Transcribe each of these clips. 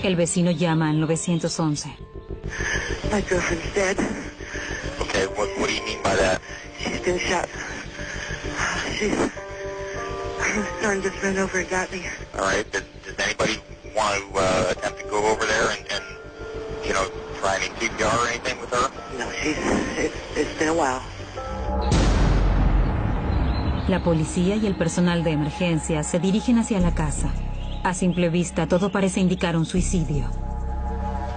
El vecino llama al 911. My girlfriend's dead. Okay, what do you mean by that? She's been shot. Her son just ran over and got me. All right, does anybody want to attempt to go over there and try any CPR or anything with her? No, it's been a while. La policía y el personal de emergencia se dirigen hacia la casa. A simple vista, todo parece indicar un suicidio.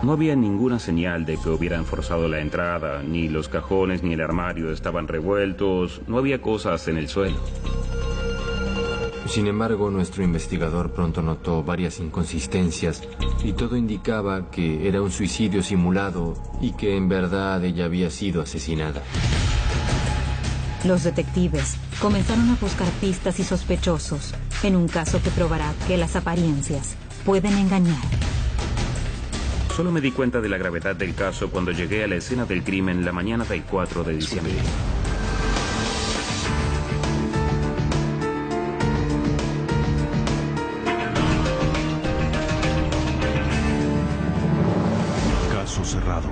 No había ninguna señal de que hubieran forzado la entrada, ni los cajones ni el armario estaban revueltos, no había cosas en el suelo. Sin embargo, nuestro investigador pronto notó varias inconsistencias y todo indicaba que era un suicidio simulado y que en verdad ella había sido asesinada. Los detectives comenzaron a buscar pistas y sospechosos en un caso que probará que las apariencias pueden engañar. Solo me di cuenta de la gravedad del caso cuando llegué a la escena del crimen la mañana del 4 de diciembre. Caso cerrado.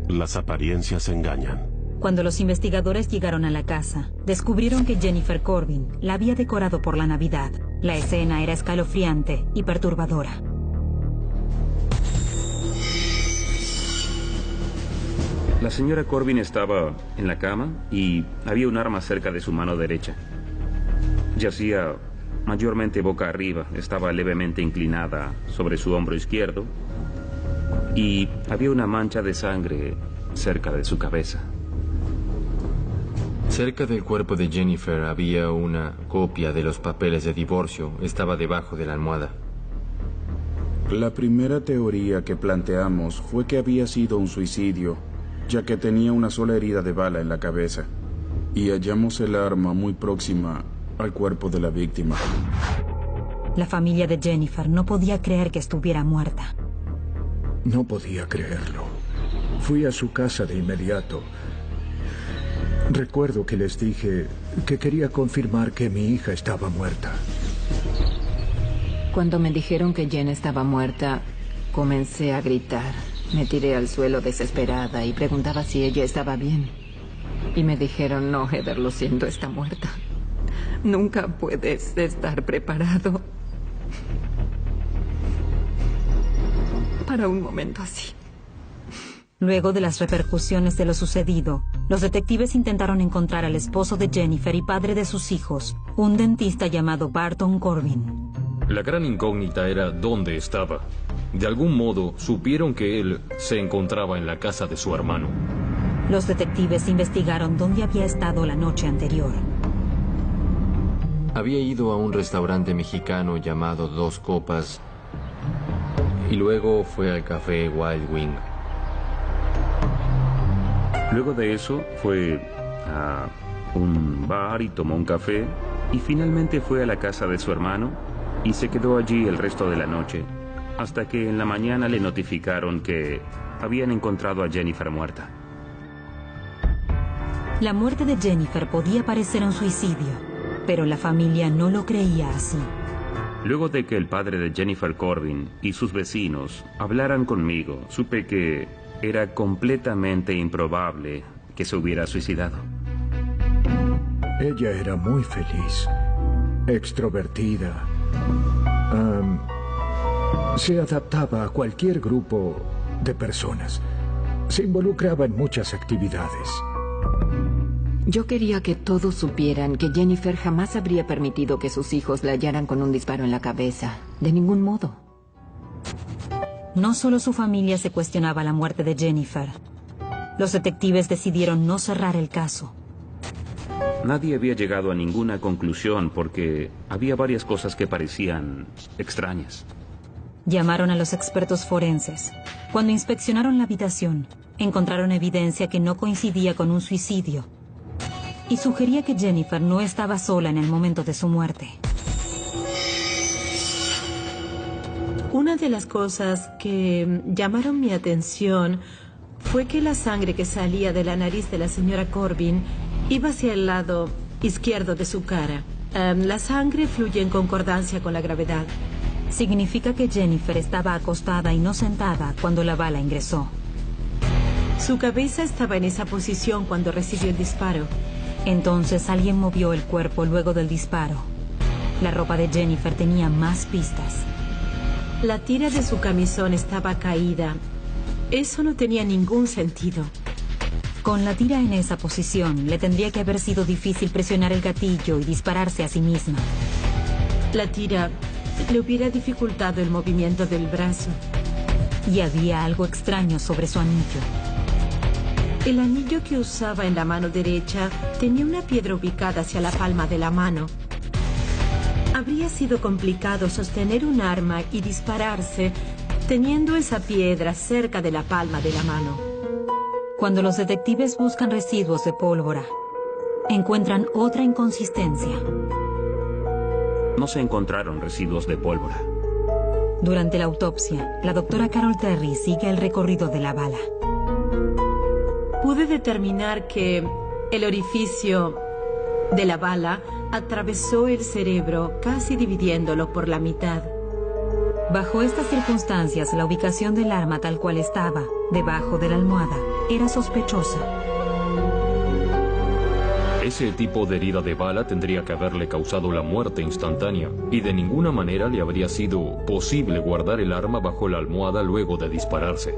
Las apariencias engañan. Cuando los investigadores llegaron a la casa, descubrieron que Jennifer Corbin la había decorado por la Navidad. La escena era escalofriante y perturbadora. La señora Corbin estaba en la cama y había un arma cerca de su mano derecha. Yacía mayormente boca arriba, estaba levemente inclinada sobre su hombro izquierdo y había una mancha de sangre cerca de su cabeza. Cerca del cuerpo de Jennifer había una copia de los papeles de divorcio. Estaba debajo de la almohada. La primera teoría que planteamos fue que había sido un suicidio, ya que tenía una sola herida de bala en la cabeza. Y hallamos el arma muy próxima al cuerpo de la víctima. La familia de Jennifer no podía creer que estuviera muerta. No podía creerlo. Fui a su casa de inmediato. Recuerdo que les dije que quería confirmar que mi hija estaba muerta. Cuando me dijeron que Jen estaba muerta, comencé a gritar. Me tiré al suelo desesperada y preguntaba si ella estaba bien. Y me dijeron, no, Heather, lo siento, está muerta. Nunca puedes estar preparado para un momento así. Luego de las repercusiones de lo sucedido, los detectives intentaron encontrar al esposo de Jennifer y padre de sus hijos, un dentista llamado Barton Corbin. La gran incógnita era dónde estaba. De algún modo, supieron que él se encontraba en la casa de su hermano. Los detectives investigaron dónde había estado la noche anterior. Había ido a un restaurante mexicano llamado Dos Copas y luego fue al café Wild Wing. Luego de eso fue a un bar y tomó un café y finalmente fue a la casa de su hermano y se quedó allí el resto de la noche hasta que en la mañana le notificaron que habían encontrado a Jennifer muerta. La muerte de Jennifer podía parecer un suicidio, pero la familia no lo creía así. Luego de que el padre de Jennifer Corbin y sus vecinos hablaran conmigo, supe que era completamente improbable que se hubiera suicidado. Ella era muy feliz, extrovertida. Se adaptaba a cualquier grupo de personas. Se involucraba en muchas actividades. Yo quería que todos supieran que Jennifer jamás habría permitido que sus hijos la hallaran con un disparo en la cabeza. De ningún modo. No solo su familia se cuestionaba la muerte de Jennifer. Los detectives decidieron no cerrar el caso. Nadie había llegado a ninguna conclusión porque había varias cosas que parecían extrañas. Llamaron a los expertos forenses. Cuando inspeccionaron la habitación, encontraron evidencia que no coincidía con un suicidio y sugería que Jennifer no estaba sola en el momento de su muerte. Una de las cosas que llamaron mi atención fue que la sangre que salía de la nariz de la señora Corbin iba hacia el lado izquierdo de su cara. La sangre fluye en concordancia con la gravedad. Significa que Jennifer estaba acostada y no sentada cuando la bala ingresó. Su cabeza estaba en esa posición cuando recibió el disparo. Entonces alguien movió el cuerpo luego del disparo. La ropa de Jennifer tenía más pistas. La tira de su camisón estaba caída. Eso no tenía ningún sentido. Con la tira en esa posición, le tendría que haber sido difícil presionar el gatillo y dispararse a sí misma. La tira le hubiera dificultado el movimiento del brazo. Y había algo extraño sobre su anillo. El anillo que usaba en la mano derecha tenía una piedra ubicada hacia la palma de la mano. Habría sido complicado sostener un arma y dispararse teniendo esa piedra cerca de la palma de la mano. Cuando los detectives buscan residuos de pólvora, encuentran otra inconsistencia. No se encontraron residuos de pólvora. Durante la autopsia, la doctora Carol Terry sigue el recorrido de la bala. Pude determinar que el orificio de la bala atravesó el cerebro, casi dividiéndolo por la mitad. Bajo estas circunstancias, la ubicación del arma tal cual estaba, debajo de la almohada, era sospechosa. Ese tipo de herida de bala tendría que haberle causado la muerte instantánea, y de ninguna manera le habría sido posible guardar el arma bajo la almohada luego de dispararse.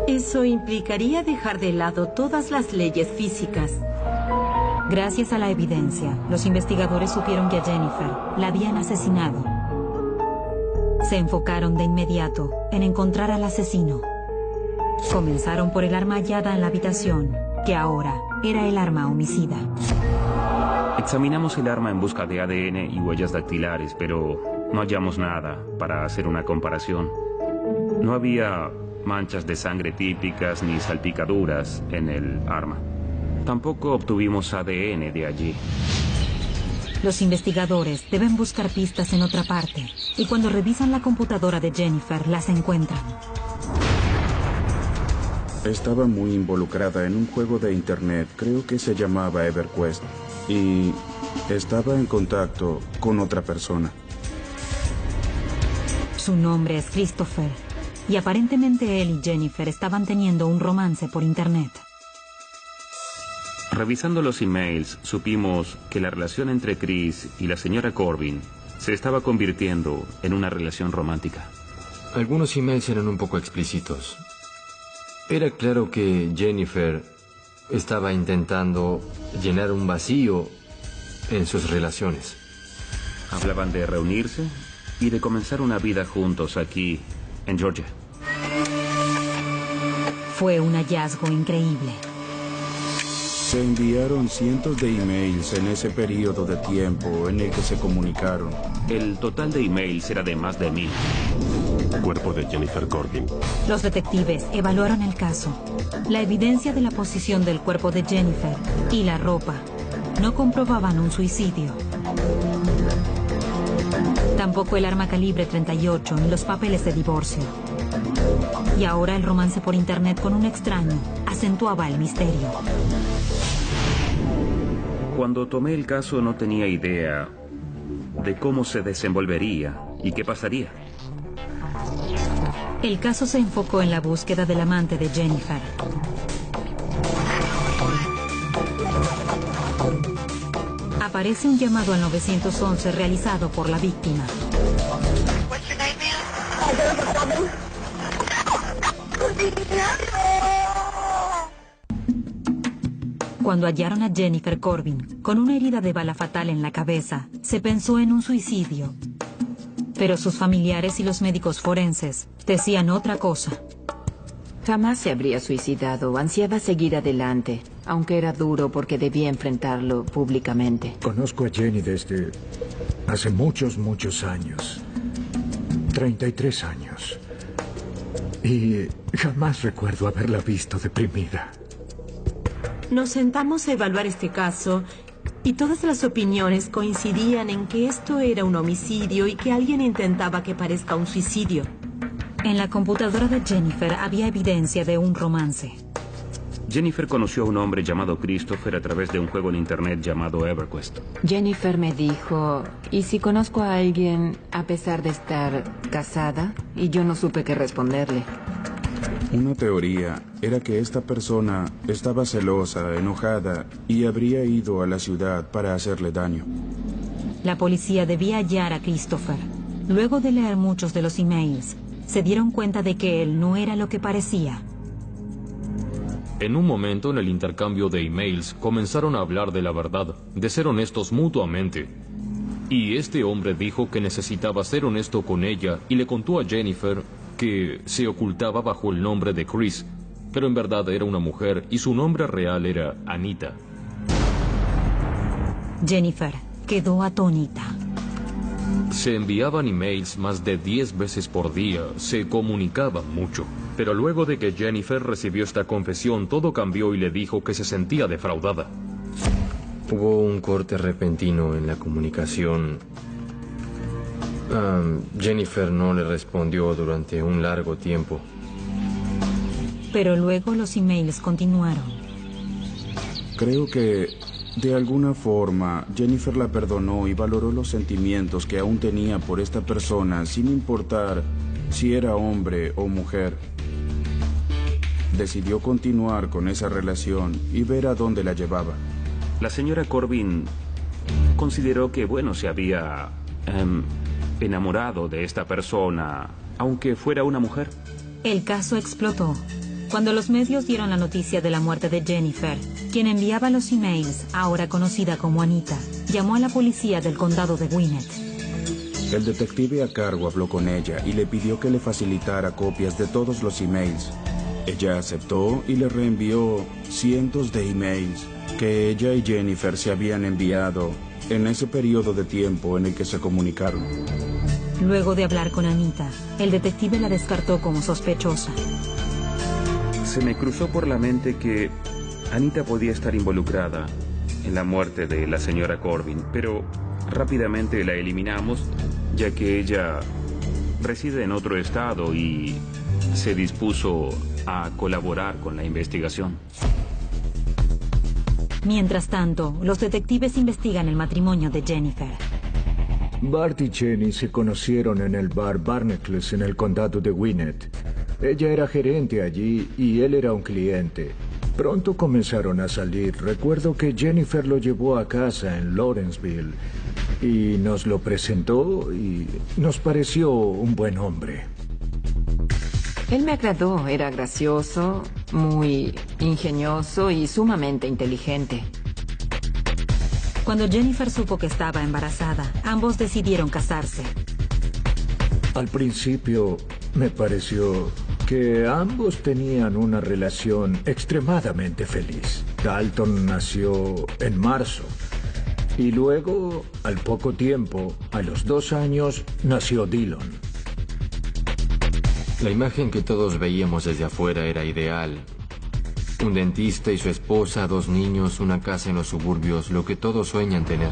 Eso implicaría dejar de lado todas las leyes físicas. Gracias a la evidencia, los investigadores supieron que a Jennifer la habían asesinado. Se enfocaron de inmediato en encontrar al asesino. Comenzaron por el arma hallada en la habitación, que ahora era el arma homicida. Examinamos el arma en busca de ADN y huellas dactilares, pero no hallamos nada para hacer una comparación. No había manchas de sangre típicas ni salpicaduras en el arma. Tampoco obtuvimos ADN de allí. Los investigadores deben buscar pistas en otra parte, y cuando revisan la computadora de Jennifer, las encuentran. Estaba muy involucrada en un juego de internet, creo que se llamaba EverQuest, y estaba en contacto con otra persona. Su nombre es Christopher, y aparentemente él y Jennifer estaban teniendo un romance por internet. Revisando los emails, supimos que la relación entre Chris y la señora Corbin se estaba convirtiendo en una relación romántica. Algunos emails eran un poco explícitos. Era claro que Jennifer estaba intentando llenar un vacío en sus relaciones. Hablaban de reunirse y de comenzar una vida juntos aquí, en Georgia. Fue un hallazgo increíble. Se enviaron cientos de emails en ese periodo de tiempo en el que se comunicaron. El total de emails era de más de 1000. Cuerpo de Jennifer Corbin. Los detectives evaluaron el caso. La evidencia de la posición del cuerpo de Jennifer y la ropa no comprobaban un suicidio. Tampoco el arma calibre 38 ni los papeles de divorcio. Y ahora el romance por internet con un extraño acentuaba el misterio. Cuando tomé el caso no tenía idea de cómo se desenvolvería y qué pasaría. El caso se enfocó en la búsqueda del amante de Jennifer. Aparece un llamado al 911 realizado por la víctima. Cuando hallaron a Jennifer Corbin con una herida de bala fatal en la cabeza, se pensó en un suicidio. Pero sus familiares y los médicos forenses decían otra cosa. Jamás se habría suicidado. Ansiaba seguir adelante, aunque era duro porque debía enfrentarlo públicamente. Conozco a Jenny desde hace muchos, muchos años. 33 años. Y jamás recuerdo haberla visto deprimida. Nos sentamos a evaluar este caso y todas las opiniones coincidían en que esto era un homicidio y que alguien intentaba que parezca un suicidio. En la computadora de Jennifer había evidencia de un romance. Jennifer conoció a un hombre llamado Christopher a través de un juego en internet llamado EverQuest. Jennifer me dijo, ¿y si conozco a alguien a pesar de estar casada? Y yo no supe qué responderle. Una teoría era que esta persona estaba celosa, enojada y habría ido a la ciudad para hacerle daño. La policía debía hallar a Christopher. Luego de leer muchos de los emails, se dieron cuenta de que él no era lo que parecía. En un momento en el intercambio de emails comenzaron a hablar de la verdad, de ser honestos mutuamente. Y este hombre dijo que necesitaba ser honesto con ella y le contó a Jennifer que se ocultaba bajo el nombre de Chris, pero en verdad era una mujer y su nombre real era Anita. Jennifer quedó atónita. Se enviaban emails más de 10 veces por día, se comunicaban mucho. Pero luego de que Jennifer recibió esta confesión, todo cambió y le dijo que se sentía defraudada. Hubo un corte repentino en la comunicación. Jennifer no le respondió durante un largo tiempo. Pero luego los emails continuaron. Creo que, de alguna forma, Jennifer la perdonó y valoró los sentimientos que aún tenía por esta persona, sin importar si era hombre o mujer. Decidió continuar con esa relación y ver a dónde la llevaba. La señora Corbin consideró que, se había enamorado de esta persona, aunque fuera una mujer. El caso explotó. Cuando los medios dieron la noticia de la muerte de Jennifer, quien enviaba los emails, ahora conocida como Anita, llamó a la policía del condado de Gwinnett. El detective a cargo habló con ella y le pidió que le facilitara copias de todos los emails. Ella aceptó y le reenvió cientos de emails que ella y Jennifer se habían enviado en ese periodo de tiempo en el que se comunicaron. Luego de hablar con Anita, el detective la descartó como sospechosa. Se me cruzó por la mente que Anita podía estar involucrada en la muerte de la señora Corbin, pero rápidamente la eliminamos, ya que ella reside en otro estado y se dispuso a colaborar con la investigación. Mientras tanto, los detectives investigan el matrimonio de Jennifer. Bart y Jenny se conocieron en el bar Barnacles en el condado de Gwinnett. Ella era gerente allí y él era un cliente. Pronto comenzaron a salir. Recuerdo que Jennifer lo llevó a casa en Lawrenceville y nos lo presentó y nos pareció un buen hombre. Él me agradó, era gracioso, muy ingenioso y sumamente inteligente. Cuando Jennifer supo que estaba embarazada, ambos decidieron casarse. Al principio me pareció que ambos tenían una relación extremadamente feliz. Dalton nació en marzo y luego, al poco tiempo, a los 2 años, nació Dillon. La imagen que todos veíamos desde afuera era ideal. Un dentista y su esposa, 2 niños, una casa en los suburbios, lo que todos sueñan tener.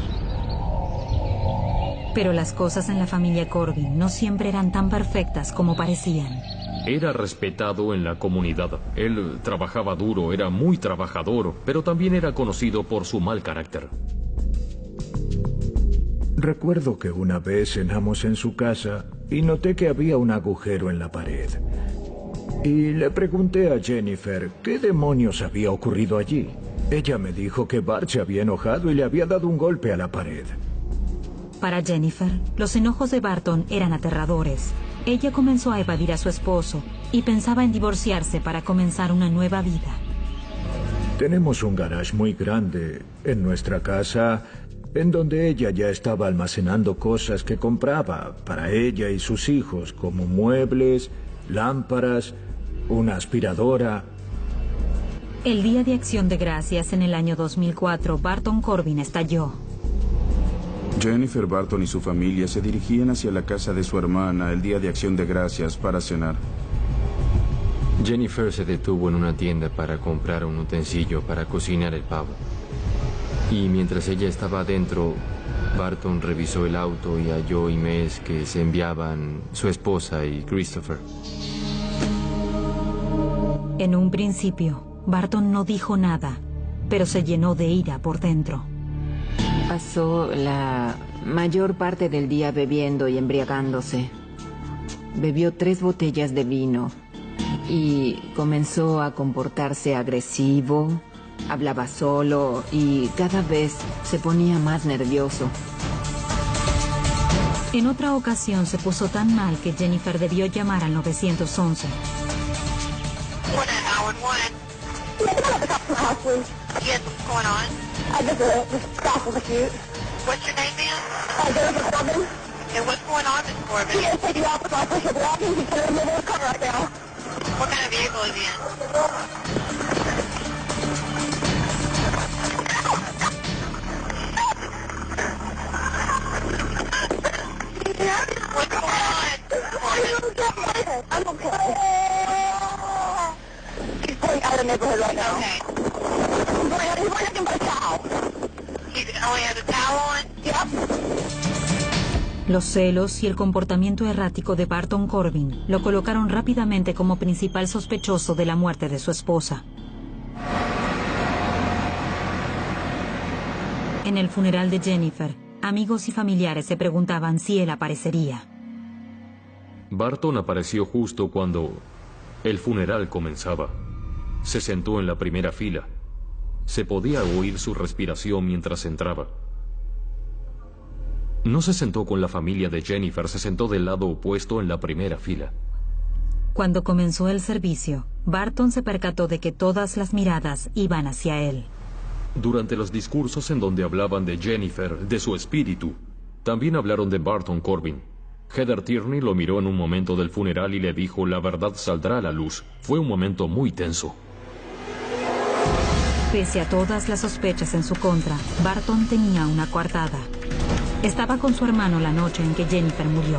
Pero las cosas en la familia Corbin no siempre eran tan perfectas como parecían. Era respetado en la comunidad. Él trabajaba duro, era muy trabajador, pero también era conocido por su mal carácter. Recuerdo que una vez cenamos en su casa y noté que había un agujero en la pared. Y le pregunté a Jennifer qué demonios había ocurrido allí. Ella me dijo que Bart se había enojado y le había dado un golpe a la pared. Para Jennifer, los enojos de Barton eran aterradores. Ella comenzó a evadir a su esposo y pensaba en divorciarse para comenzar una nueva vida. Tenemos un garage muy grande en nuestra casa, en donde ella ya estaba almacenando cosas que compraba para ella y sus hijos, como muebles, lámparas, una aspiradora. El Día de Acción de Gracias en el año 2004, Barton Corbin estalló. Jennifer Barton y su familia se dirigían hacia la casa de su hermana el Día de Acción de Gracias para cenar. Jennifer se detuvo en una tienda para comprar un utensilio para cocinar el pavo. Y mientras ella estaba adentro, Barton revisó el auto y halló emails que se enviaban su esposa y Christopher. En un principio, Barton no dijo nada, pero se llenó de ira por dentro. Pasó la mayor parte del día bebiendo y embriagándose. Bebió 3 botellas de vino y comenzó a comportarse agresivo, hablaba solo y cada vez se ponía más nervioso. En otra ocasión se puso tan mal que Jennifer debió llamar al 911. Yes, what's going on? This cross was acute. What's your name, ma'am? Jennifer Corbin. And what's going on, Miss Corbin? He is taking off with my push-up walking. He's going to remove his car right now. What kind of vehicle is he in? What's going on? I'm okay. He's pulling out of the neighborhood right now. Okay. He's wearing nothing but a towel. He only has a towel on? Yep. Los celos y el comportamiento errático de Barton Corbin lo colocaron rápidamente como principal sospechoso de la muerte de su esposa. En el funeral de Jennifer, amigos y familiares se preguntaban si él aparecería. Barton apareció justo cuando el funeral comenzaba. Se sentó en la primera fila. Se podía oír su respiración mientras entraba. No se sentó con la familia de Jennifer, se sentó del lado opuesto en la primera fila. Cuando comenzó el servicio, Barton se percató de que todas las miradas iban hacia él. Durante los discursos en donde hablaban de Jennifer, de su espíritu, también hablaron de Barton Corbin. Heather Tierney lo miró en un momento del funeral y le dijo: la verdad saldrá a la luz. Fue un momento muy tenso. Pese a todas las sospechas en su contra, Barton tenía una coartada. Estaba con su hermano la noche en que Jennifer murió.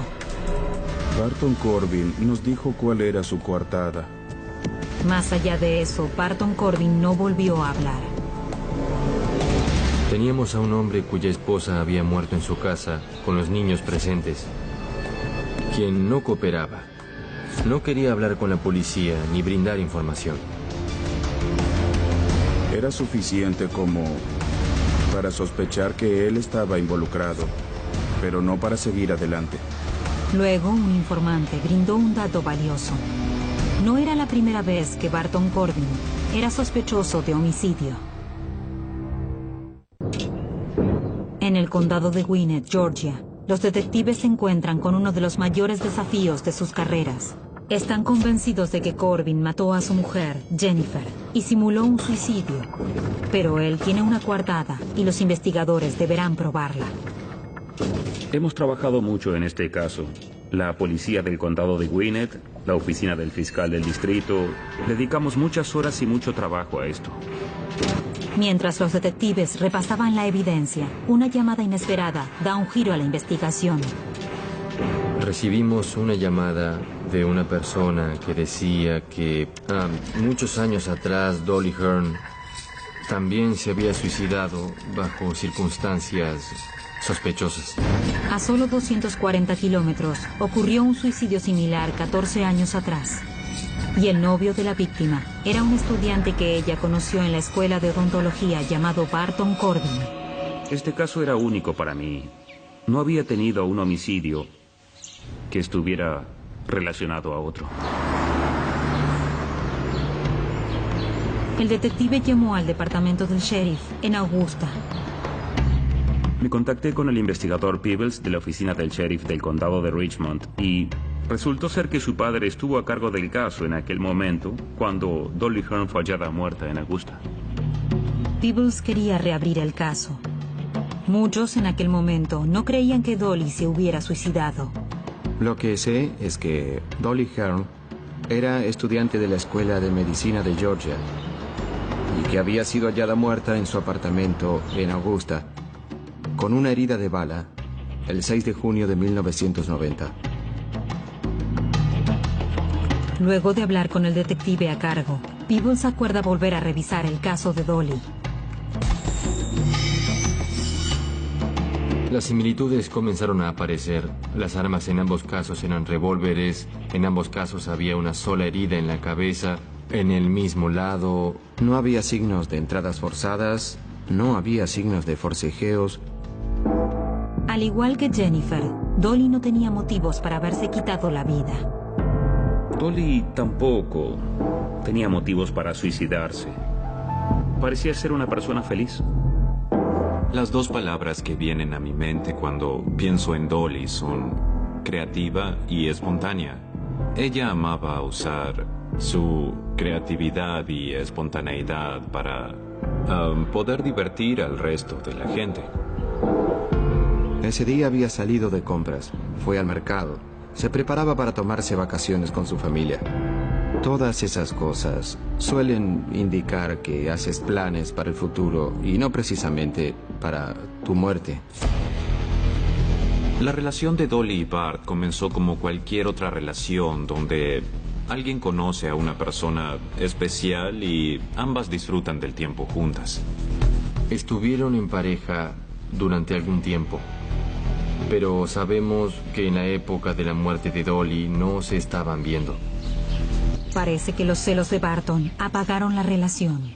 Barton Corbin nos dijo cuál era su coartada. Más allá de eso, Barton Corbin no volvió a hablar. Teníamos a un hombre cuya esposa había muerto en su casa, con los niños presentes, quien no cooperaba. No quería hablar con la policía ni brindar información. Era suficiente como para sospechar que él estaba involucrado, pero no para seguir adelante. Luego, un informante brindó un dato valioso. No era la primera vez que Barton Corbin era sospechoso de homicidio. En el condado de Gwinnett, Georgia, los detectives se encuentran con uno de los mayores desafíos de sus carreras. Están convencidos de que Corbin mató a su mujer, Jennifer, y simuló un suicidio. Pero él tiene una coartada y los investigadores deberán probarla. Hemos trabajado mucho en este caso. La policía del condado de Gwinnett, la oficina del fiscal del distrito, dedicamos muchas horas y mucho trabajo a esto. Mientras los detectives repasaban la evidencia, una llamada inesperada da un giro a la investigación. Recibimos una llamada de una persona que decía que muchos años atrás Dolly Hearn también se había suicidado bajo circunstancias sospechosas. A solo 240 kilómetros ocurrió un suicidio similar 14 años atrás. Y el novio de la víctima era un estudiante que ella conoció en la escuela de odontología llamado Barton Corbin. Este caso era único para mí. No había tenido un homicidio que estuviera relacionado a otro. El detective llamó al departamento del sheriff en Augusta. Me contacté con el investigador Peebles de la oficina del sheriff del condado de Richmond y resultó ser que su padre estuvo a cargo del caso en aquel momento cuando Dolly Hearn fue hallada muerta en Augusta. Peebles quería reabrir el caso. Muchos en aquel momento no creían que Dolly se hubiera suicidado. Lo que sé es que Dolly Hearn era estudiante de la Escuela de Medicina de Georgia y que había sido hallada muerta en su apartamento en Augusta con una herida de bala el 6 de junio de 1990. Luego de hablar con el detective a cargo, Peebles acuerda volver a revisar el caso de Dolly. Las similitudes comenzaron a aparecer. Las armas en ambos casos eran revólveres, en ambos casos había una sola herida en la cabeza en el mismo lado. No había signos de entradas forzadas, no había signos de forcejeos. Al igual que Jennifer, Dolly no tenía motivos para haberse quitado la vida. Dolly tampoco tenía motivos para suicidarse. Parecía ser una persona feliz. Las dos palabras que vienen a mi mente cuando pienso en Dolly son creativa y espontánea. Ella amaba usar su creatividad y espontaneidad para poder divertir al resto de la gente. Ese día había salido de compras, fue al mercado, se preparaba para tomarse vacaciones con su familia. Todas esas cosas suelen indicar que haces planes para el futuro y no precisamente para tu muerte. La relación de Dolly y Bart comenzó como cualquier otra relación donde alguien conoce a una persona especial y ambas disfrutan del tiempo juntas. Estuvieron en pareja durante algún tiempo, pero sabemos que en la época de la muerte de Dolly no se estaban viendo. Parece que los celos de Barton apagaron la relación.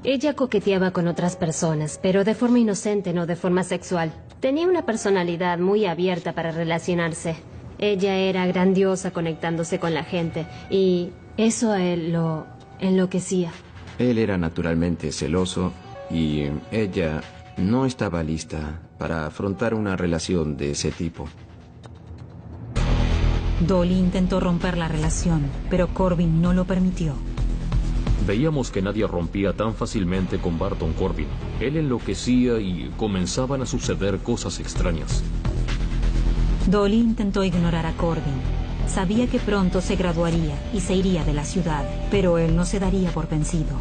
Ella coqueteaba con otras personas, pero de forma inocente, no de forma sexual. Tenía una personalidad muy abierta para relacionarse. Ella era grandiosa conectándose con la gente, y eso a él lo enloquecía. Él era naturalmente celoso y ella no estaba lista para afrontar una relación de ese tipo. Dolly intentó romper la relación, pero Corbin no lo permitió. Veíamos que nadie rompía tan fácilmente con Barton Corbin. Él enloquecía y comenzaban a suceder cosas extrañas. Dolly intentó ignorar a Corbin. Sabía que pronto se graduaría y se iría de la ciudad, pero él no se daría por vencido.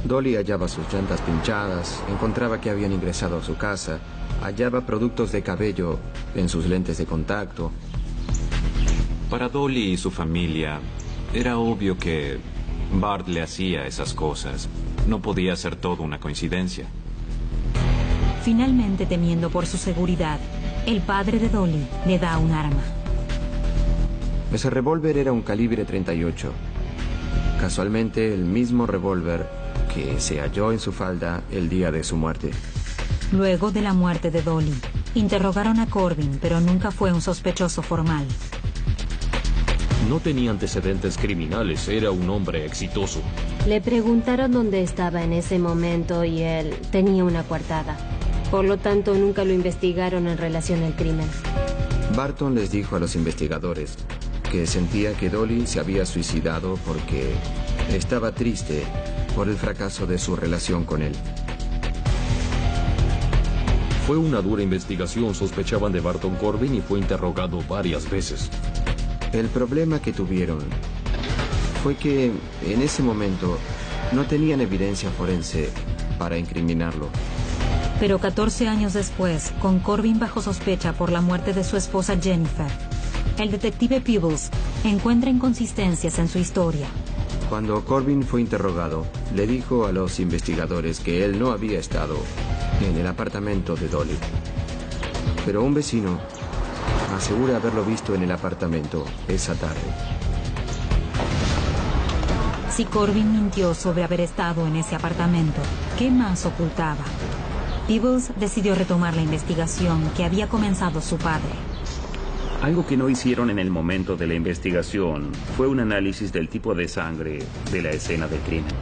Dolly hallaba sus llantas pinchadas, encontraba que habían ingresado a su casa, hallaba productos de cabello en sus lentes de contacto. Para Dolly y su familia, era obvio que Bart le hacía esas cosas. No podía ser todo una coincidencia. Finalmente, temiendo por su seguridad, el padre de Dolly le da un arma. Ese revólver era un calibre 38. Casualmente, el mismo revólver que se halló en su falda el día de su muerte. Luego de la muerte de Dolly, interrogaron a Corbin, pero nunca fue un sospechoso formal. No tenía antecedentes criminales, era un hombre exitoso. Le preguntaron dónde estaba en ese momento y él tenía una coartada. Por lo tanto, nunca lo investigaron en relación al crimen. Barton les dijo a los investigadores que sentía que Dolly se había suicidado porque estaba triste por el fracaso de su relación con él. Fue una dura investigación, sospechaban de Barton Corbin y fue interrogado varias veces. El problema que tuvieron fue que en ese momento no tenían evidencia forense para incriminarlo. Pero 14 años después, con Corbin bajo sospecha por la muerte de su esposa Jennifer, el detective Peebles encuentra inconsistencias en su historia. Cuando Corbin fue interrogado, le dijo a los investigadores que él no había estado en el apartamento de Dolly. Pero un vecino asegura haberlo visto en el apartamento esa tarde. Si Corbin mintió sobre haber estado en ese apartamento, ¿qué más ocultaba? Peebles decidió retomar la investigación que había comenzado su padre. Algo que no hicieron en el momento de la investigación fue un análisis del tipo de sangre de la escena del crimen.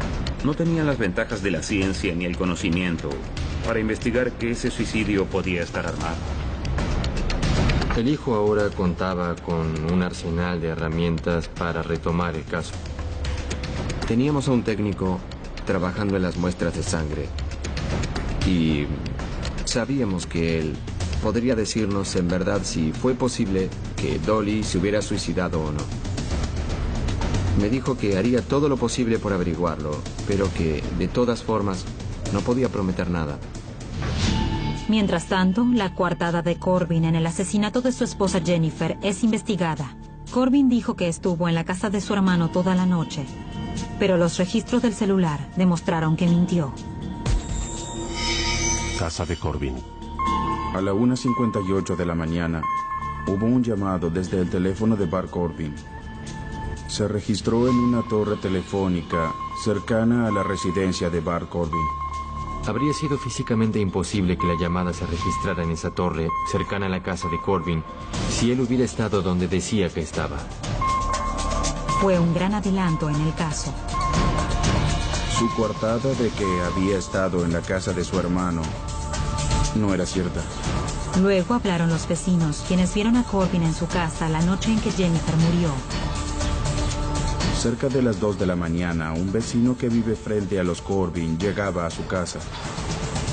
No tenían las ventajas de la ciencia ni el conocimiento para investigar que ese suicidio podía estar armado. El hijo ahora contaba con un arsenal de herramientas para retomar el caso. Teníamos a un técnico trabajando en las muestras de sangre y sabíamos que él podría decirnos en verdad si fue posible que Dolly se hubiera suicidado o no. Me dijo que haría todo lo posible por averiguarlo, pero que de todas formas no podía prometer nada. Mientras tanto, la coartada de Corbin en el asesinato de su esposa Jennifer es investigada. Corbin dijo que estuvo en la casa de su hermano toda la noche, pero los registros del celular demostraron que mintió. Casa de Corbin. A la 1:58 de la mañana, hubo un llamado desde el teléfono de Bart Corbin. se registró en una torre telefónica cercana a la residencia de Bart Corbin. Habría sido físicamente imposible que la llamada se registrara en esa torre, cercana a la casa de Corbin, si él hubiera estado donde decía que estaba. Fue un gran adelanto en el caso. Su coartada de que había estado en la casa de su hermano no era cierta. Luego hablaron los vecinos, quienes vieron a Corbin en su casa la noche en que Jennifer murió. Cerca de las 2 de la mañana, un vecino que vive frente a los Corbin llegaba a su casa.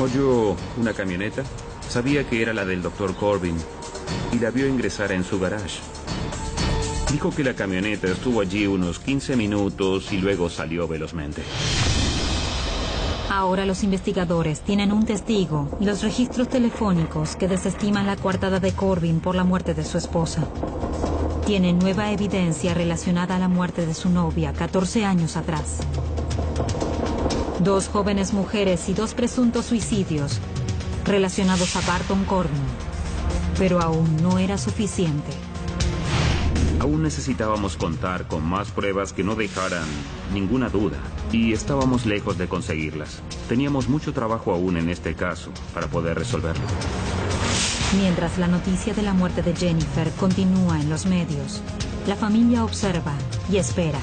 Oyó una camioneta. Sabía que era la del Dr. Corbin y la vio ingresar en su garage. Dijo que la camioneta estuvo allí unos 15 minutos y luego salió velozmente. Ahora los investigadores tienen un testigo y los registros telefónicos que desestiman la coartada de Corbin por la muerte de su esposa. Tienen nueva evidencia relacionada a la muerte de su novia 14 años atrás. 2 jóvenes mujeres y 2 presuntos suicidios relacionados a Barton Corbin. Pero aún no era suficiente. Aún necesitábamos contar con más pruebas que no dejaran ninguna duda, y estábamos lejos de conseguirlas. Teníamos mucho trabajo aún en este caso para poder resolverlo. Mientras la noticia de la muerte de Jennifer continúa en los medios, la familia observa y espera.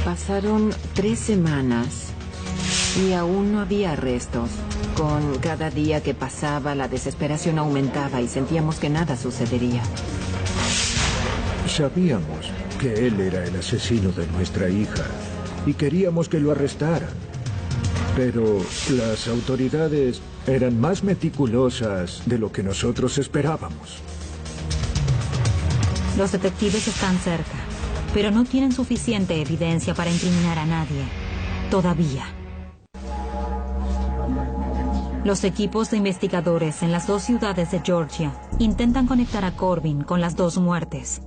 Pasaron 3 semanas y aún no había arrestos. Con cada día que pasaba, la desesperación aumentaba y sentíamos que nada sucedería. Sabíamos que él era el asesino de nuestra hija y queríamos que lo arrestaran. Pero las autoridades eran más meticulosas de lo que nosotros esperábamos. Los detectives están cerca, pero no tienen suficiente evidencia para incriminar a nadie. Todavía. Los equipos de investigadores en las 2 ciudades de Georgia intentan conectar a Corbin con las 2 muertes.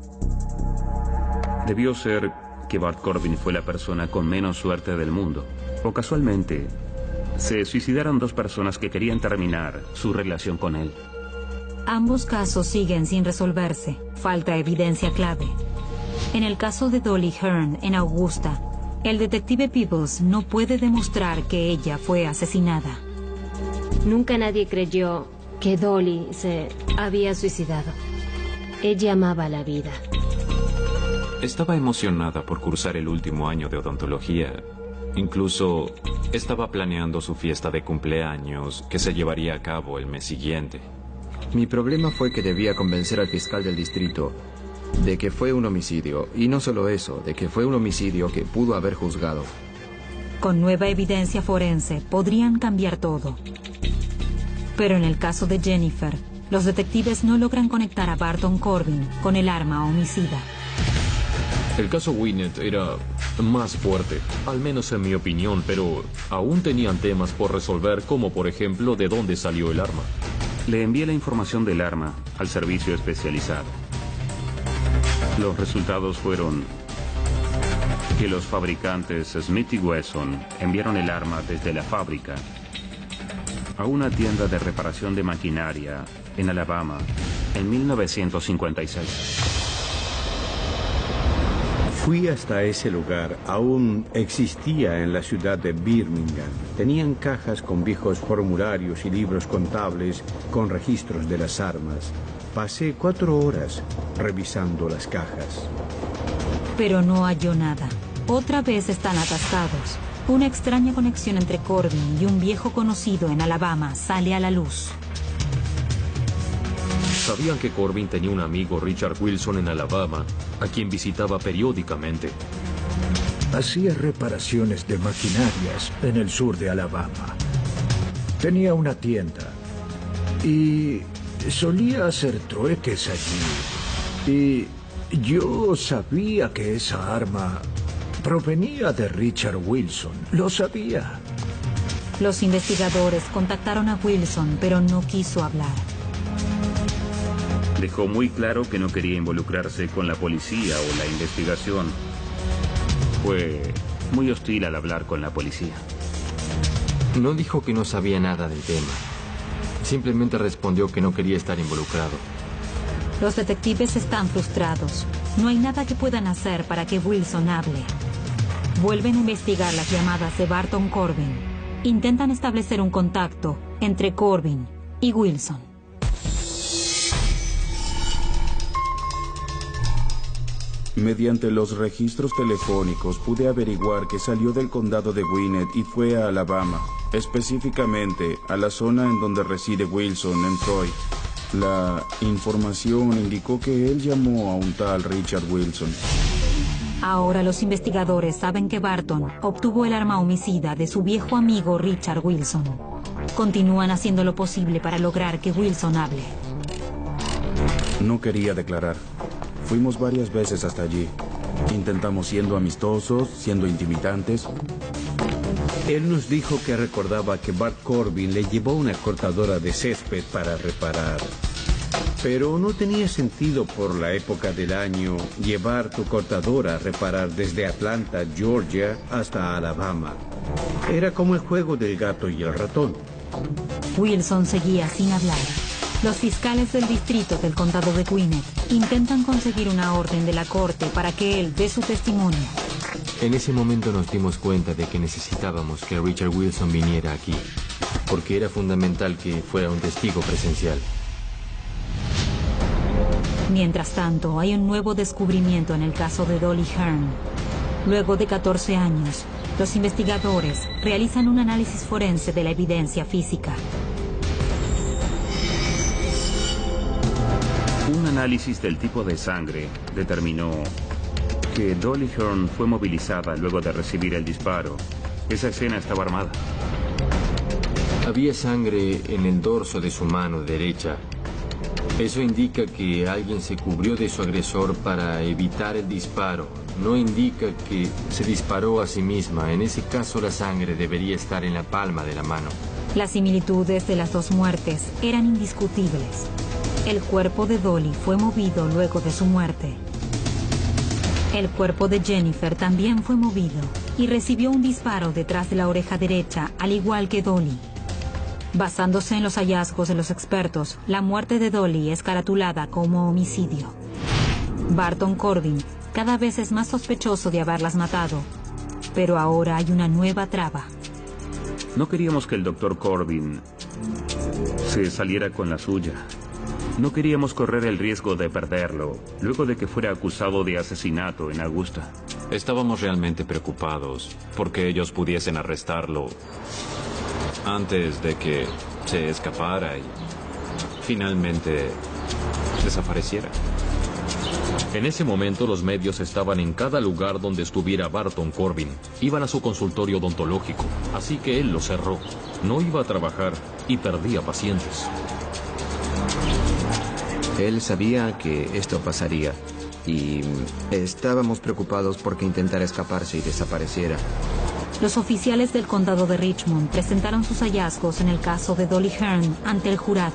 Debió ser que Bart Corbin fue la persona con menos suerte del mundo. O casualmente, se suicidaron 2 personas que querían terminar su relación con él. Ambos casos siguen sin resolverse. Falta evidencia clave. En el caso de Dolly Hearn en Augusta, el detective Peebles no puede demostrar que ella fue asesinada. Nunca nadie creyó que Dolly se había suicidado. Ella amaba la vida. Estaba emocionada por cursar el último año de odontología. Incluso estaba planeando su fiesta de cumpleaños, que se llevaría a cabo el mes siguiente. Mi problema fue que debía convencer al fiscal del distrito de que fue un homicidio. Y no solo eso, de que fue un homicidio que pudo haber juzgado. Con nueva evidencia forense, podrían cambiar todo. Pero en el caso de Jennifer, los detectives no logran conectar a Barton Corbin con el arma homicida. El caso Winnet era más fuerte, al menos en mi opinión, pero aún tenían temas por resolver, como por ejemplo de dónde salió el arma. Le envié la información del arma al servicio especializado. Los resultados fueron que los fabricantes Smith y Wesson enviaron el arma desde la fábrica a una tienda de reparación de maquinaria en Alabama en 1956. Fui hasta ese lugar. Aún existía en la ciudad de Birmingham. Tenían cajas con viejos formularios y libros contables con registros de las armas. Pasé 4 horas revisando las cajas. Pero no halló nada. Otra vez están atascados. Una extraña conexión entre Corbin y un viejo conocido en Alabama sale a la luz. Sabían que Corbin tenía un amigo, Richard Wilson, en Alabama, a quien visitaba periódicamente. Hacía reparaciones de maquinarias en el sur de Alabama. Tenía una tienda y solía hacer trueques allí. Y yo sabía que esa arma provenía de Richard Wilson. Lo sabía. Los investigadores contactaron a Wilson, pero no quiso hablar. Dejó muy claro que no quería involucrarse con la policía o la investigación. Fue muy hostil al hablar con la policía. No dijo que no sabía nada del tema. Simplemente respondió que no quería estar involucrado. Los detectives están frustrados. No hay nada que puedan hacer para que Wilson hable. Vuelven a investigar las llamadas de Barton Corbin. Intentan establecer un contacto entre Corbin y Wilson. Mediante los registros telefónicos pude averiguar que salió del condado de Gwinnett y fue a Alabama, específicamente a la zona en donde reside Wilson, en Troy. La información indicó que él llamó a un tal Richard Wilson. Ahora los investigadores saben que Barton obtuvo el arma homicida de su viejo amigo Richard Wilson. Continúan haciendo lo posible para lograr que Wilson hable. No quería declarar. Fuimos varias veces hasta allí. Intentamos siendo amistosos, siendo intimidantes. Él nos dijo que recordaba que Bart Corbin le llevó una cortadora de césped para reparar. Pero no tenía sentido por la época del año llevar tu cortadora a reparar desde Atlanta, Georgia, hasta Alabama. Era como el juego del gato y el ratón. Wilson seguía sin hablar. Los fiscales del distrito del condado de Gwinnett intentan conseguir una orden de la corte para que él dé su testimonio. En ese momento nos dimos cuenta de que necesitábamos que Richard Wilson viniera aquí, porque era fundamental que fuera un testigo presencial. Mientras tanto, hay un nuevo descubrimiento en el caso de Dolly Hearn. Luego de 14 años, los investigadores realizan un análisis forense de la evidencia física. Un análisis del tipo de sangre determinó que Dolly Hearn fue movilizada luego de recibir el disparo. Esa escena estaba armada. Había sangre en el dorso de su mano derecha. Eso indica que alguien se cubrió de su agresor para evitar el disparo. No indica que se disparó a sí misma. En ese caso, la sangre debería estar en la palma de la mano. Las similitudes de las dos muertes eran indiscutibles. El cuerpo de Dolly fue movido luego de su muerte. El cuerpo de Jennifer también fue movido y recibió un disparo detrás de la oreja derecha, al igual que Dolly. Basándose en los hallazgos de los expertos, la muerte de Dolly es caratulada como homicidio. Barton Corbin cada vez es más sospechoso de haberlas matado, pero ahora hay una nueva traba. No queríamos que el Dr. Corbin se saliera con la suya. No queríamos correr el riesgo de perderlo, luego de que fuera acusado de asesinato en Augusta. Estábamos realmente preocupados porque ellos pudiesen arrestarlo antes de que se escapara y finalmente desapareciera. En ese momento los medios estaban en cada lugar donde estuviera Barton Corbin. Iban a su consultorio odontológico, así que él lo cerró. No iba a trabajar y perdía pacientes. Él sabía que esto pasaría y estábamos preocupados porque intentara escaparse y desapareciera. Los oficiales del condado de Richmond presentaron sus hallazgos en el caso de Dolly Hearn ante el jurado.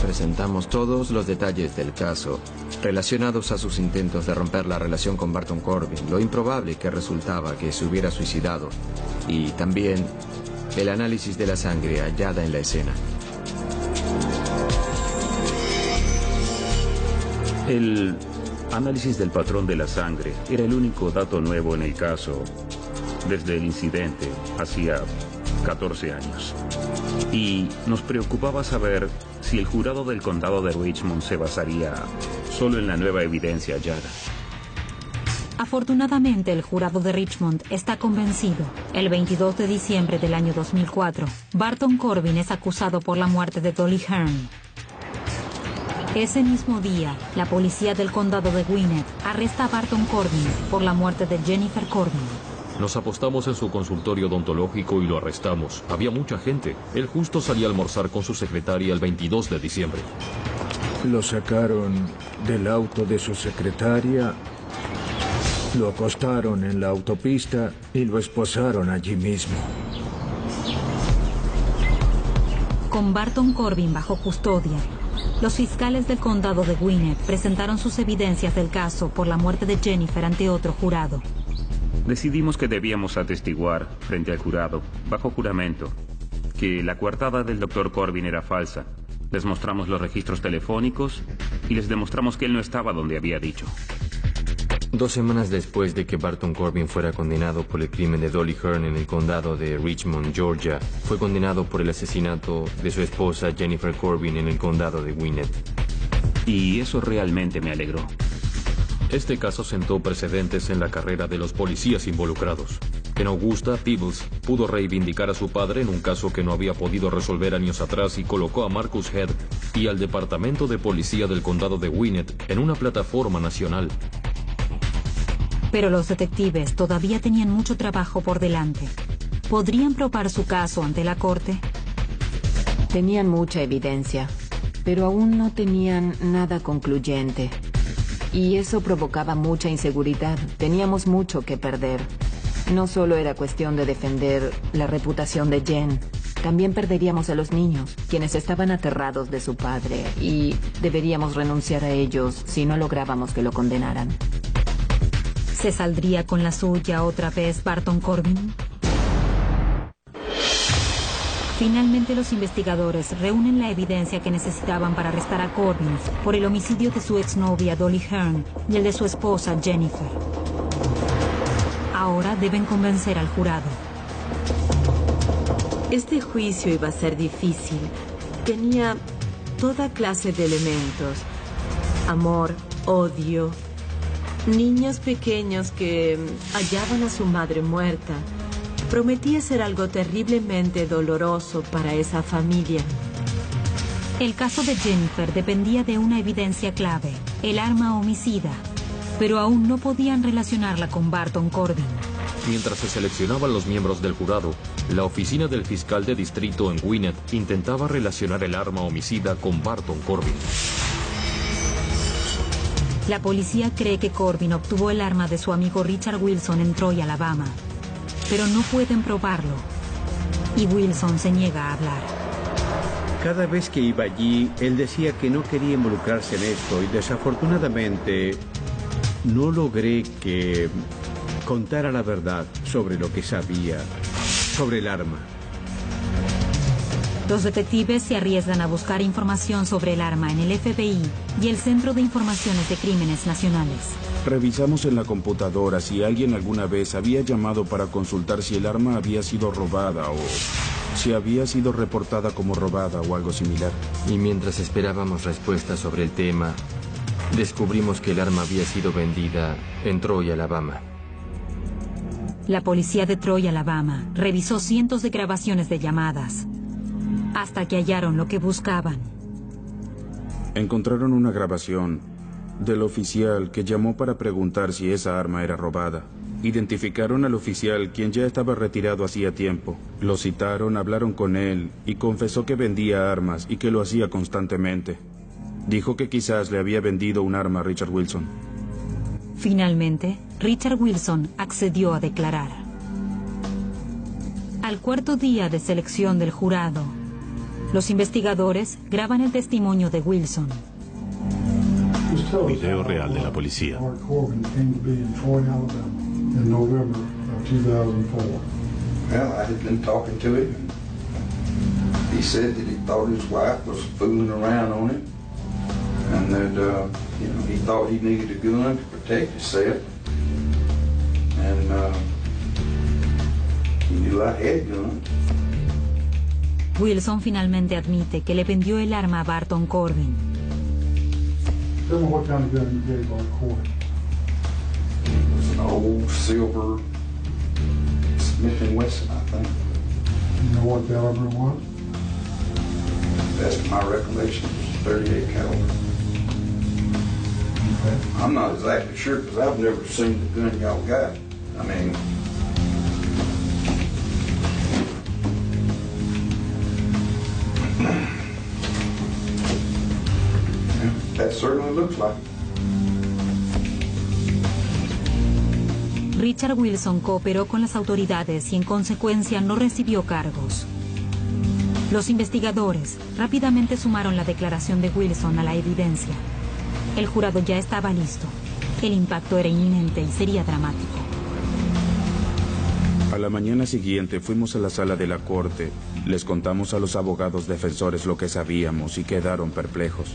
Presentamos todos los detalles del caso relacionados a sus intentos de romper la relación con Barton Corbin, lo improbable que resultaba que se hubiera suicidado y también el análisis de la sangre hallada en la escena. El análisis del patrón de la sangre era el único dato nuevo en el caso desde el incidente hacía 14 años. Y nos preocupaba saber si el jurado del condado de Richmond se basaría solo en la nueva evidencia hallada. Afortunadamente, el jurado de Richmond está convencido. El 22 de diciembre del año 2004, Barton Corbin es acusado por la muerte de Dolly Hearn. Ese mismo día, la policía del condado de Gwinnett arresta a Barton Corbin por la muerte de Jennifer Corbin. Nos apostamos en su consultorio odontológico y lo arrestamos. Había mucha gente. Él justo salía a almorzar con su secretaria el 22 de diciembre. Lo sacaron del auto de su secretaria, lo acostaron en la autopista y lo esposaron allí mismo. Con Barton Corbin bajo custodia, los fiscales del condado de Gwinnett presentaron sus evidencias del caso por la muerte de Jennifer ante otro jurado. Decidimos que debíamos atestiguar frente al jurado, bajo juramento, que la coartada del Dr. Corbin era falsa Les mostramos los registros telefónicos y les demostramos que él no estaba donde había dicho. 2 semanas después de que Barton Corbin fuera condenado por el crimen de Dolly Hearn en el condado de Richmond, Georgia, fue condenado por el asesinato de su esposa Jennifer Corbin en el condado de Gwinnett. Y eso realmente me alegró. Este caso sentó precedentes en la carrera de los policías involucrados. En Augusta, Peebles pudo reivindicar a su padre en un caso que no había podido resolver años atrás y colocó a Marcus Head y al Departamento de Policía del condado de Gwinnett en una plataforma nacional. Pero los detectives todavía tenían mucho trabajo por delante. ¿Podrían probar su caso ante la corte? Tenían mucha evidencia, pero aún no tenían nada concluyente. Y eso provocaba mucha inseguridad. Teníamos mucho que perder. No solo era cuestión de defender la reputación de Jen, también perderíamos a los niños, quienes estaban aterrados de su padre, y deberíamos renunciar a ellos si no lográbamos que lo condenaran. ¿Se saldría con la suya otra vez Barton Corbin? Finalmente los investigadores reúnen la evidencia que necesitaban para arrestar a Corbin por el homicidio de su exnovia Dolly Hearn y el de su esposa Jennifer. Ahora deben convencer al jurado. Este juicio iba a ser difícil. Tenía toda clase de elementos. Amor, odio, niños pequeños que hallaban a su madre muerta. Prometía ser algo terriblemente doloroso para esa familia. El caso de Jennifer dependía de una evidencia clave, el arma homicida, pero aún no podían relacionarla con Barton Corbin. Mientras se seleccionaban los miembros del jurado, la oficina del fiscal de distrito en Gwinnett intentaba relacionar el arma homicida con Barton Corbin. La policía cree que Corbin obtuvo el arma de su amigo Richard Wilson en Troy, Alabama, pero no pueden probarlo, y Wilson se niega a hablar. Cada vez que iba allí, él decía que no quería involucrarse en esto, y desafortunadamente no logré que contara la verdad sobre lo que sabía sobre el arma. Los detectives se arriesgan a buscar información sobre el arma en el FBI y el Centro de Informaciones de Crímenes Nacionales. Revisamos en la computadora si alguien alguna vez había llamado para consultar si el arma había sido robada o si había sido reportada como robada o algo similar. Y mientras esperábamos respuestas sobre el tema, descubrimos que el arma había sido vendida en Troy, Alabama. La policía de Troy, Alabama, revisó cientos de grabaciones de llamadas, hasta que hallaron lo que buscaban. Encontraron una grabación del oficial que llamó para preguntar si esa arma era robada. Identificaron al oficial, quien ya estaba retirado hacía tiempo. Lo citaron, hablaron con él y confesó que vendía armas y que lo hacía constantemente. Dijo que quizás le había vendido un arma a Richard Wilson. Finalmente, Richard Wilson accedió a declarar. Al cuarto día de selección del jurado, los investigadores graban el testimonio de Wilson. Video real de la policía. Well, I had been talking to him. He said that he thought his wife was fooling around on him, and that he thought he needed a gun to protect himself, and he knew I had a gun. Wilson finalmente admite que le vendió el arma a Barton Corbin. Tell me what kind of gun you gave Barton Corbin. It was an old silver Smith & Wesson, I think. You know what caliber it was? Best of my recollection, it was 38 caliber. Okay. I'm not exactly sure because I've never seen the gun y'all got. I mean, that certainly looks like it. Richard Wilson cooperó con las autoridades y en consecuencia no recibió cargos. Los investigadores rápidamente sumaron la declaración de Wilson a la evidencia. El jurado ya estaba listo. El impacto era inminente y sería dramático. A la mañana siguiente fuimos a la sala de la corte. Les contamos a los abogados defensores lo que sabíamos y quedaron perplejos.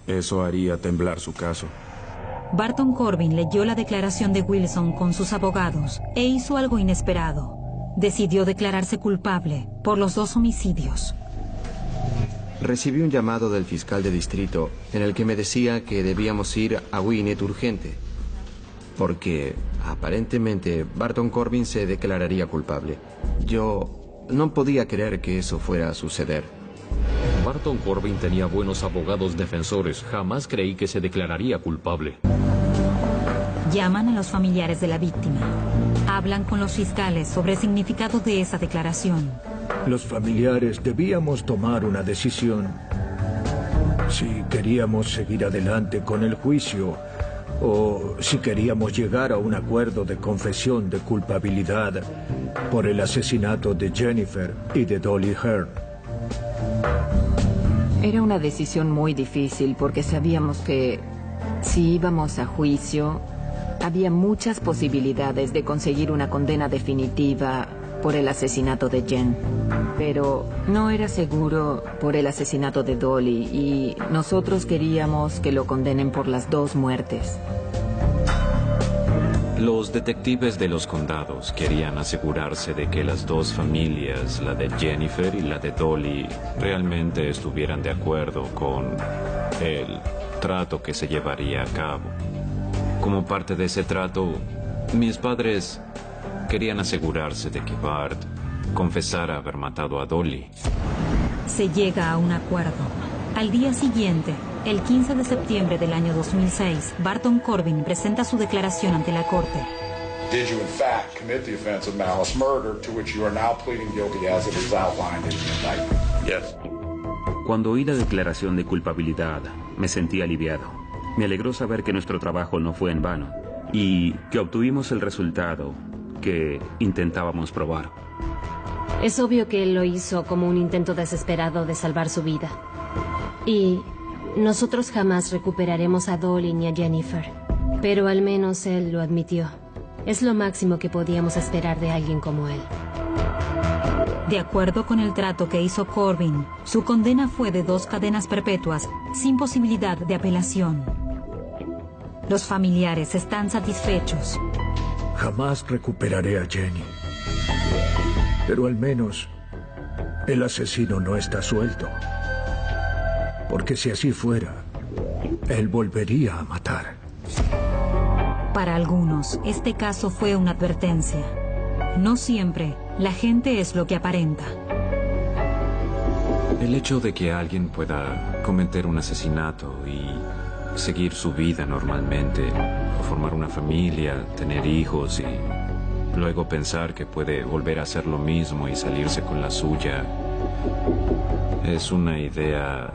Eso haría temblar su caso. Barton Corbin leyó la declaración de Wilson con sus abogados e hizo algo inesperado. Decidió declararse culpable por los 2 homicidios. Recibí un llamado del fiscal de distrito en el que me decía que debíamos ir a Gwinnett urgente, porque aparentemente Barton Corbin se declararía culpable. Yo no podía creer que eso fuera a suceder. Barton Corbin tenía buenos abogados defensores. Jamás creí que se declararía culpable. Llaman a los familiares de la víctima. Hablan con los fiscales sobre el significado de esa declaración. Los familiares debíamos tomar una decisión. Si queríamos seguir adelante con el juicio o si queríamos llegar a un acuerdo de confesión de culpabilidad por el asesinato de Jennifer y de Dolly Hearn. Era una decisión muy difícil porque sabíamos que si íbamos a juicio, había muchas posibilidades de conseguir una condena definitiva por el asesinato de Jen. Pero no era seguro por el asesinato de Dolly y nosotros queríamos que lo condenen por las 2 muertes. Los detectives de los condados querían asegurarse de que las 2 familias, la de Jennifer y la de Dolly, realmente estuvieran de acuerdo con el trato que se llevaría a cabo. Como parte de ese trato, mis padres querían asegurarse de que Bart confesara haber matado a Dolly. Se llega a un acuerdo. Al día siguiente, el 15 de septiembre del año 2006, Barton Corbin presenta su declaración ante la corte. Did you in fact commit the offense of malice murder, to which you are now pleading guilty as it is outlined in the indictment? Yes. Cuando oí la declaración de culpabilidad, me sentí aliviado. Me alegró saber que nuestro trabajo no fue en vano y que obtuvimos el resultado que intentábamos probar. Es obvio que él lo hizo como un intento desesperado de salvar su vida. Y nosotros jamás recuperaremos a Dolly ni a Jennifer. Pero al menos él lo admitió. Es lo máximo que podíamos esperar de alguien como él. De acuerdo con el trato que hizo Corbin, su condena fue de 2 cadenas perpetuas sin posibilidad de apelación. Los familiares están satisfechos. Jamás recuperaré a Jenny. Pero al menos el asesino no está suelto. Porque si así fuera, él volvería a matar. Para algunos, este caso fue una advertencia. No siempre la gente es lo que aparenta. El hecho de que alguien pueda cometer un asesinato y seguir su vida normalmente, formar una familia, tener hijos y luego pensar que puede volver a hacer lo mismo y salirse con la suya, es una idea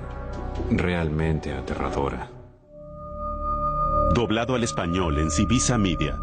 realmente aterradora. Doblado al español en Civisa Media.